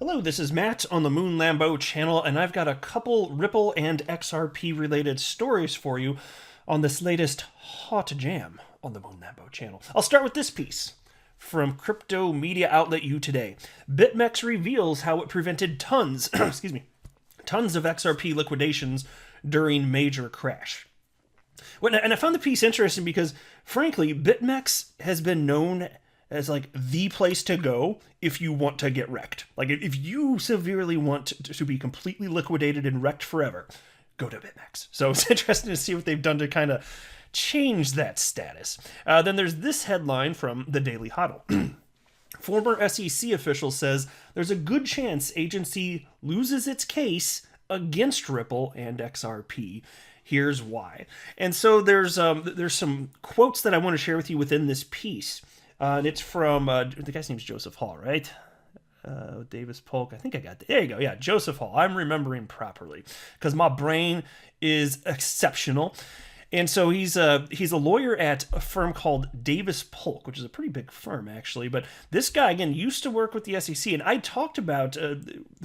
Hello, this is Matt on the Moon Lambo channel, and I've got a couple Ripple and XRP related stories for you on this latest hot jam on the Moon Lambo channel. I'll start with this piece from crypto media outlet U Today. BitMEX reveals how it prevented tons, tons of XRP liquidations during major crash. And I found the piece interesting because, frankly, BitMEX has been known as like the place to go if you want to get wrecked. Like if you severely want to be completely liquidated and wrecked forever, go to BitMEX. So it's interesting to see what they've done to kind of change that status. Then there's this headline from the Daily Hodl. Former SEC official says there's a good chance agency loses its case against Ripple and XRP. Here's why. And so there's some quotes that I want to share with you within this piece. And it's from, the guy's name's Joseph Hall, right? Davis Polk. I think I got that. There you go. Yeah, Joseph Hall. I'm remembering properly because my brain is exceptional. And so he's a lawyer at a firm called Davis Polk, which is a pretty big firm, actually. But this guy, again, used to work with the SEC. And I talked about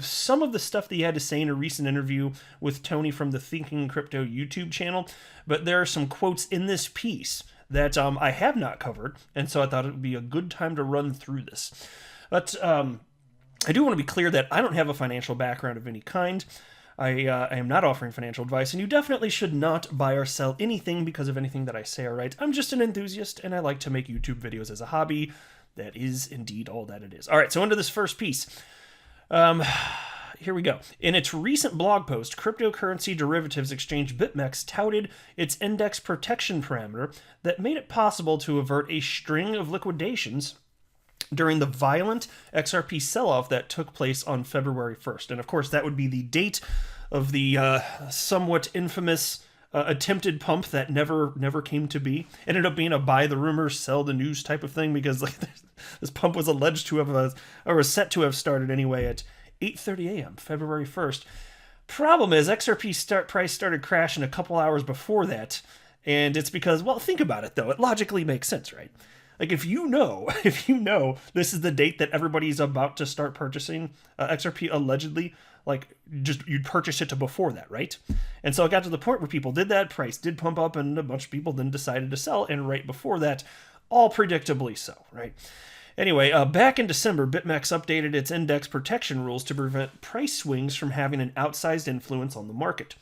some of the stuff that he had to say in a recent interview with Tony from the Thinking Crypto YouTube channel. But there are some quotes in this piece that I have not covered, and so I thought it would be a good time to run through this. But I do want to be clear that I don't have a financial background of any kind. I am not offering financial advice, and you definitely should not buy or sell anything because of anything that I say or write. I'm just an enthusiast, and I like to make YouTube videos as a hobby. That is indeed all that it is. All right, so into this first piece. Here we go. In its recent blog post, cryptocurrency derivatives exchange BitMEX touted its index protection parameter that made it possible to avert a string of liquidations during the violent XRP sell-off that took place on February 1st. And of course, that would be the date of the somewhat infamous attempted pump that never came to be. It ended up being a buy the rumors, sell the news type of thing because like this pump was alleged to have, or was set to have started anyway at 8:30 a.m., February 1st. Problem is, XRP price started crashing a couple hours before that, and it's because, well, think about it, though. It logically makes sense, right? Like, if you know this is the date that everybody's about to start purchasing XRP, allegedly, like, just you'd purchase it to before that, right? And so it got to the point where people did that, price did pump up, and a bunch of people then decided to sell, and right before that, all predictably so, right? Anyway, back in December, BitMEX updated its index protection rules to prevent price swings from having an outsized influence on the market.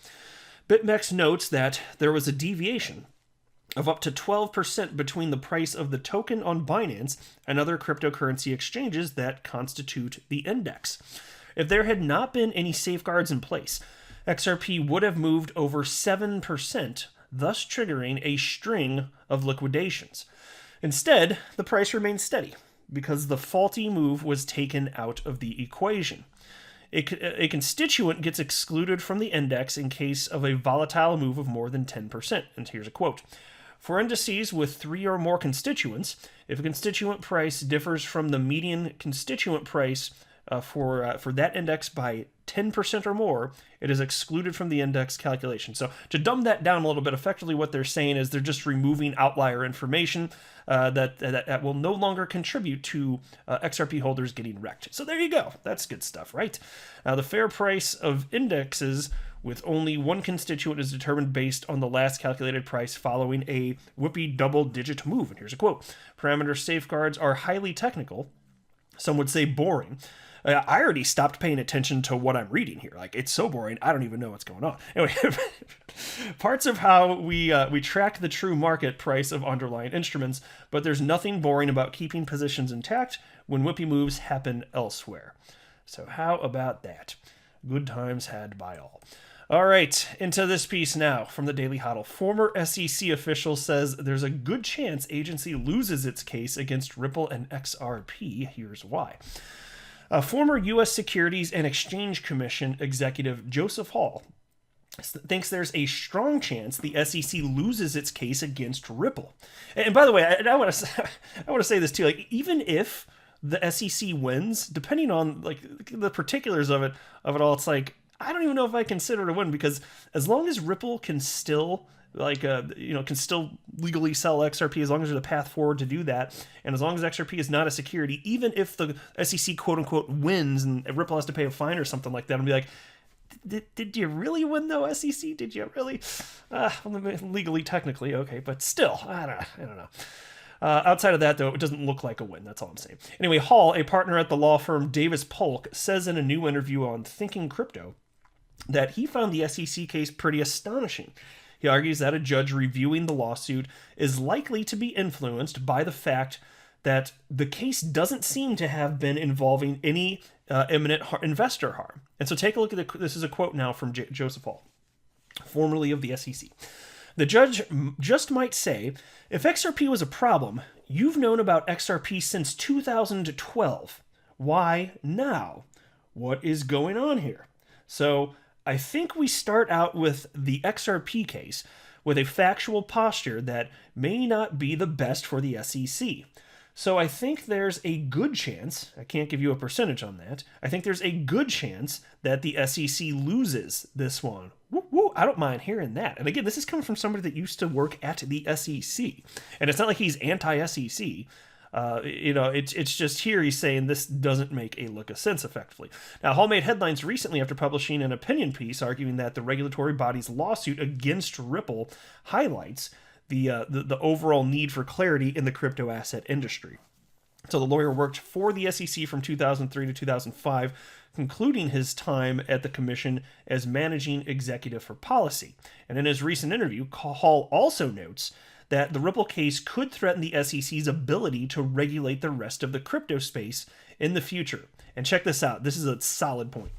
BitMEX notes that there was a deviation of up to 12% between the price of the token on Binance and other cryptocurrency exchanges that constitute the index. If there had not been any safeguards in place, XRP would have moved over 7%, thus triggering a string of liquidations. Instead, the price remained steady, because the faulty move was taken out of the equation. A constituent gets excluded from the index in case of a volatile move of more than 10%. And here's a quote. For indices with 3 or more constituents, if a constituent price differs from the median constituent price for that index by 10% or more, it is excluded from the index calculation. So to dumb that down a little bit, effectively what they're saying is they're just removing outlier information that will no longer contribute to XRP holders getting wrecked. So there you go. That's good stuff, right? Now, the fair price of indexes with only one constituent is determined based on the last calculated price following a whoopee double-digit move. And here's a quote. Parameter safeguards are highly technical. Some would say boring. I already stopped paying attention to what I'm reading here. Like, it's so boring, I don't even know what's going on. Anyway, parts of how we track the true market price of underlying instruments, but there's nothing boring about keeping positions intact when whippy moves happen elsewhere. So how about that? Good times had by all. All right, into this piece now from the Daily Hodl. Former SEC official says there's a good chance agency loses its case against Ripple and XRP. Here's why. Former U.S. Securities and Exchange Commission executive Joseph Hall thinks there's a strong chance the SEC loses its case against Ripple. And by the way, I want to say this too. Like, even if the SEC wins, depending on like the particulars of it all, it's like I don't even know if I consider it a win because as long as Ripple can still can still legally sell XRP as long as there's a path forward to do that, and as long as XRP is not a security, even if the SEC quote unquote wins and Ripple has to pay a fine or something like that, I'll be like, did you really win though, SEC? Did you really? Legally, technically, okay, but still, I don't know. Outside of that, though, it doesn't look like a win. That's all I'm saying. Anyway, Hall, a partner at the law firm Davis Polk, says in a new interview on Thinking Crypto that he found the SEC case pretty astonishing. He argues that a judge reviewing the lawsuit is likely to be influenced by the fact that the case doesn't seem to have been involving any imminent investor harm. And so take a look at this is a quote now from Joseph Hall, formerly of the SEC. The judge just might say, if XRP was a problem, you've known about XRP since 2012. Why now? What is going on here? So I think we start out with the XRP case with a factual posture that may not be the best for the SEC. So I think there's a good chance, I can't give you a percentage on that, I think there's a good chance that the SEC loses this one. Woo, I don't mind hearing that. And again, this is coming from somebody that used to work at the SEC. And it's not like he's anti-SEC. It's just here he's saying this doesn't make a lick of sense effectively. Now, Hall made headlines recently after publishing an opinion piece arguing that the regulatory body's lawsuit against Ripple highlights the overall need for clarity in the crypto asset industry. So the lawyer worked for the SEC from 2003 to 2005, concluding his time at the commission as managing executive for policy. And in his recent interview, Hall also notes that the Ripple case could threaten the SEC's ability to regulate the rest of the crypto space in the future. And check this out. This is a solid point.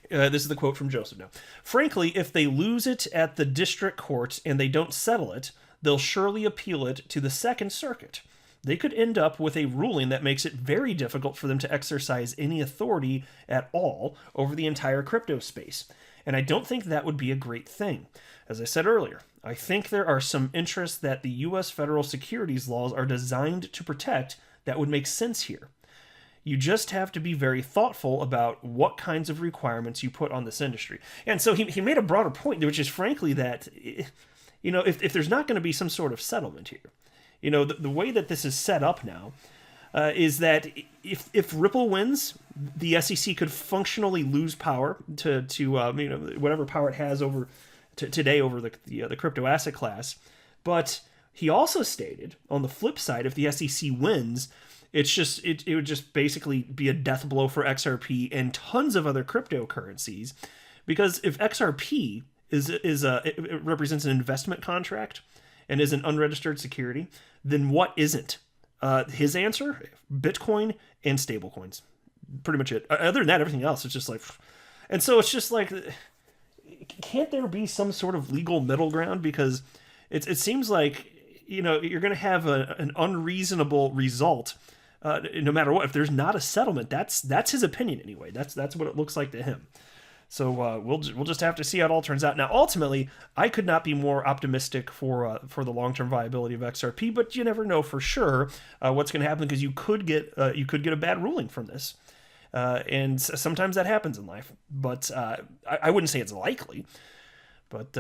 This is the quote from Joseph now. Frankly, if they lose it at the district court and they don't settle it, they'll surely appeal it to the Second Circuit. They could end up with a ruling that makes it very difficult for them to exercise any authority at all over the entire crypto space. And I don't think that would be a great thing. As I said earlier, I think there are some interests that the U.S. federal securities laws are designed to protect that would make sense here. You just have to be very thoughtful about what kinds of requirements you put on this industry. And so he made a broader point, which is frankly that, if there's not going to be some sort of settlement here, the way that this is set up now is that if Ripple wins, the SEC could functionally lose power to whatever power it has over today over the crypto asset class. But he also stated, on the flip side, if the SEC wins, it would just basically be a death blow for XRP and tons of other cryptocurrencies, because if XRP it represents an investment contract and is an unregistered security, then what isn't? His answer: Bitcoin and stablecoins. Pretty much it. Other than that, everything else is just like, and so it's just like, can't there be some sort of legal middle ground? Because it seems like you're going to have an unreasonable result. No matter what, if there's not a settlement, that's his opinion anyway. That's what it looks like to him. So we'll just have to see how it all turns out. Now, ultimately, I could not be more optimistic for the long-term viability of XRP, but you never know for sure what's going to happen, because you could get a bad ruling from this, and sometimes that happens in life. But I wouldn't say it's likely, but.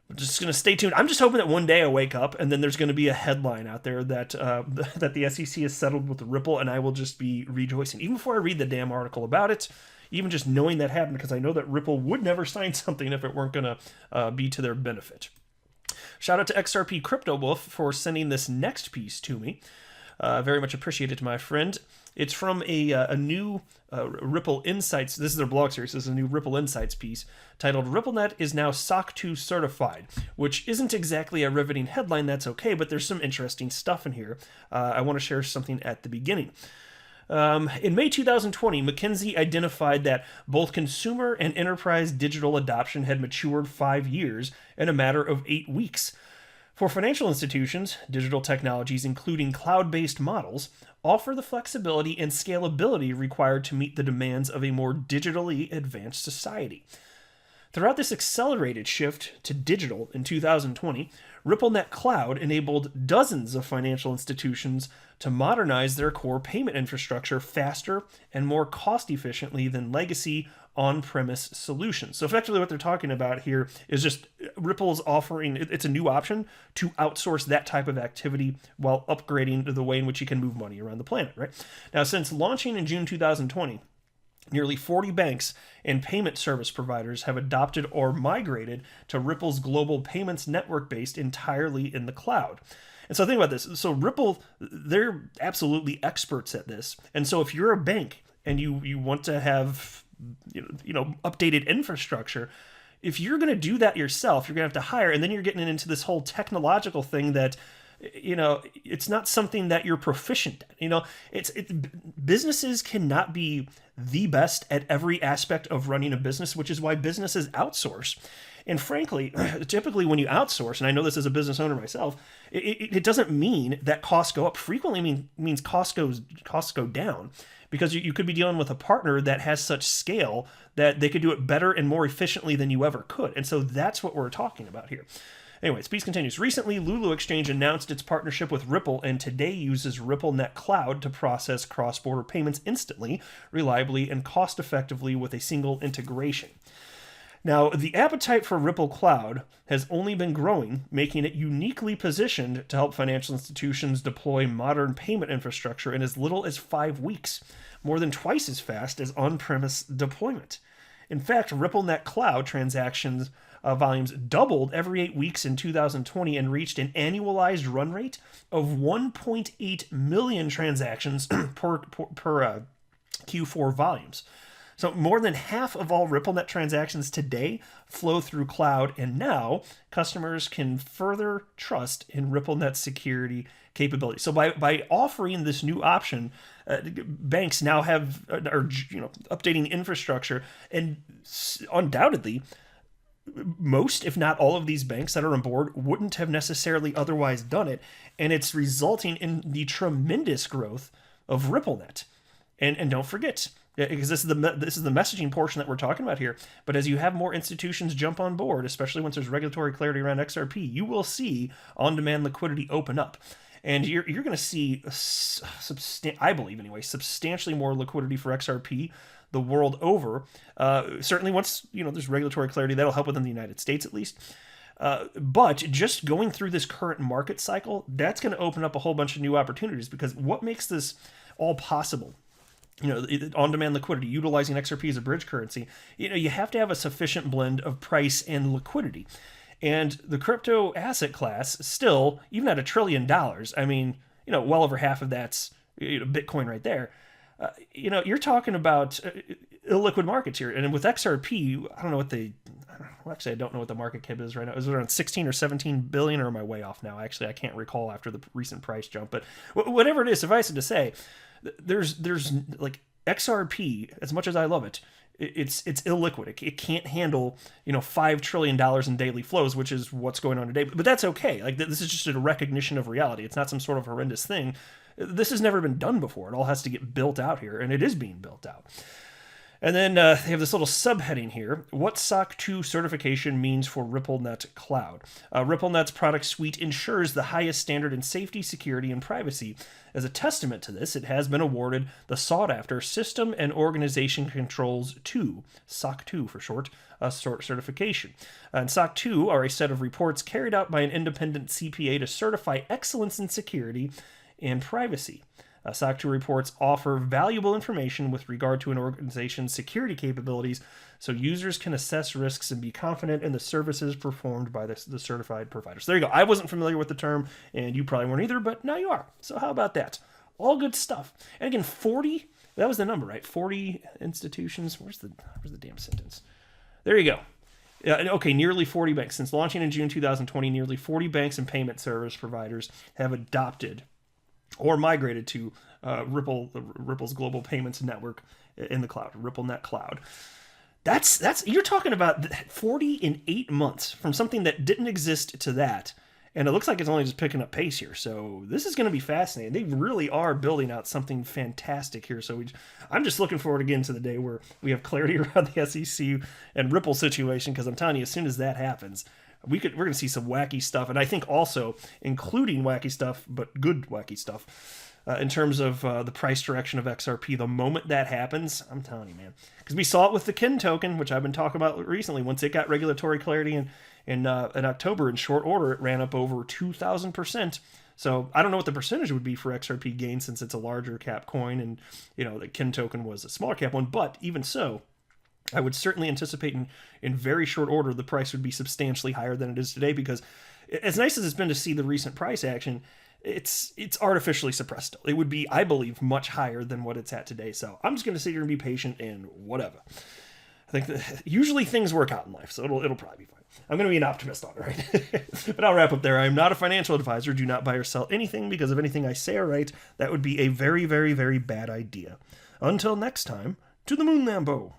We're just going to stay tuned. I'm just hoping that one day I wake up and then there's going to be a headline out there that that the SEC has settled with Ripple, and I will just be rejoicing. Even before I read the damn article about it, even just knowing that happened, because I know that Ripple would never sign something if it weren't going to be to their benefit. Shout out to XRP Crypto Wolf for sending this next piece to me. Very much appreciated, my friend. It's from a new Ripple Insights. This is their blog series. This is a new Ripple Insights piece titled "RippleNet is now SOC 2 certified," which isn't exactly a riveting headline. That's okay, but there's some interesting stuff in here. I want to share something at the beginning. In May 2020, McKinsey identified that both consumer and enterprise digital adoption had matured 5 years in a matter of 8 weeks. For financial institutions, digital technologies, including cloud-based models, offer the flexibility and scalability required to meet the demands of a more digitally advanced society. Throughout this accelerated shift to digital in 2020, RippleNet Cloud enabled dozens of financial institutions to modernize their core payment infrastructure faster and more cost efficiently than legacy on-premise solutions. So effectively what they're talking about here is just Ripple's offering, it's a new option to outsource that type of activity while upgrading the way in which you can move money around the planet, right? Now, since launching in June 2020, nearly 40 banks and payment service providers have adopted or migrated to Ripple's global payments network based entirely in the cloud. And so think about this. So Ripple, they're absolutely experts at this. And so if you're a bank and you want to have updated infrastructure, if you're going to do that yourself, you're going to have to hire, and then you're getting into this whole technological thing that it's not something that you're proficient at. Businesses cannot be the best at every aspect of running a business, which is why businesses outsource. And frankly, typically when you outsource, and I know this as a business owner myself, it doesn't mean that costs go up. Frequently means costs go down, because you could be dealing with a partner that has such scale that they could do it better and more efficiently than you ever could. And so that's what we're talking about here. Anyways, piece continues. Recently, Lulu Exchange announced its partnership with Ripple and today uses RippleNet Cloud to process cross-border payments instantly, reliably, and cost-effectively with a single integration. Now, the appetite for Ripple Cloud has only been growing, making it uniquely positioned to help financial institutions deploy modern payment infrastructure in as little as 5 weeks, more than twice as fast as on-premise deployment. In fact, RippleNet Cloud transactions volumes doubled every 8 weeks in 2020 and reached an annualized run rate of 1.8 million transactions per Q4 volumes. So more than half of all RippleNet transactions today flow through cloud, and now customers can further trust in RippleNet's security capability. So by offering this new option, banks now are updating infrastructure, and undoubtedly most, if not all, of these banks that are on board wouldn't have necessarily otherwise done it, and it's resulting in the tremendous growth of RippleNet. And don't forget, because this is the messaging portion that we're talking about here, but as you have more institutions jump on board, especially once there's regulatory clarity around XRP, you will see on-demand liquidity open up. And you're going to see, I believe anyway, substantially more liquidity for XRP the world over. Certainly once there's regulatory clarity, that'll help within the United States at least. But just going through this current market cycle, that's going to open up a whole bunch of new opportunities, because what makes this all possible? On-demand liquidity, utilizing XRP as a bridge currency, you have to have a sufficient blend of price and liquidity. And the crypto asset class still, even at $1 trillion, I mean, well over half of that's Bitcoin right there. You're talking about illiquid markets here. And with XRP, I don't know what I don't know what the market cap is right now. Is it around 16 or 17 billion, or am I way off now? Actually, I can't recall after the recent price jump, but whatever it is, suffice it to say, there's like XRP, as much as I love it, it's illiquid. It can't handle $5 trillion in daily flows, which is what's going on today. But that's okay. Like, this is just a recognition of reality. It's not some sort of horrendous thing. This has never been done before. It all has to get built out here, and it is being built out. And then they have this little subheading here: what SOC 2 certification means for RippleNet Cloud. RippleNet's product suite ensures the highest standard in safety, security, and privacy. As a testament to this, it has been awarded the sought-after System and Organization Controls 2, SOC 2 for short, certification. And SOC 2 are a set of reports carried out by an independent CPA to certify excellence in security and privacy. SOC 2 reports offer valuable information with regard to an organization's security capabilities, so users can assess risks and be confident in the services performed by the certified provider. So there you go. I wasn't familiar with the term, and you probably weren't either, but now you are. So how about that? All good stuff. And again, 40, that was the number, right? 40 institutions. Where's the damn sentence? There you go. Okay, nearly 40 banks. Since launching in June 2020, nearly 40 banks and payment service providers have adopted or migrated to Ripple's global payments network in the cloud, RippleNet Cloud. That's you're talking about 40 in 8 months, from something that didn't exist to that. And it looks like it's only just picking up pace here. So this is going to be fascinating. They really are building out something fantastic here. So I'm just looking forward again to the day where we have clarity around the SEC and Ripple situation, because I'm telling you, as soon as that happens, we're going to see some wacky stuff. And I think also including wacky stuff, but good wacky stuff, in terms of the price direction of XRP. The moment that happens, I'm telling you, man, because we saw it with the KIN token, which I've been talking about recently. Once it got regulatory clarity in October, in short order, it ran up over 2,000%. So I don't know what the percentage would be for XRP gain, since it's a larger cap coin, and the KIN token was a smaller cap one. But even so, I would certainly anticipate in very short order the price would be substantially higher than it is today, because as nice as it's been to see the recent price action, it's artificially suppressed still. It would be, I believe, much higher than what it's at today. So I'm just going to sit here and be patient and whatever. I think that usually things work out in life, so it'll probably be fine. I'm going to be an optimist on it, right? But I'll wrap up there. I am not a financial advisor. Do not buy or sell anything because of anything I say or write. That would be a very, very, very bad idea. Until next time, to the moon, Lambo.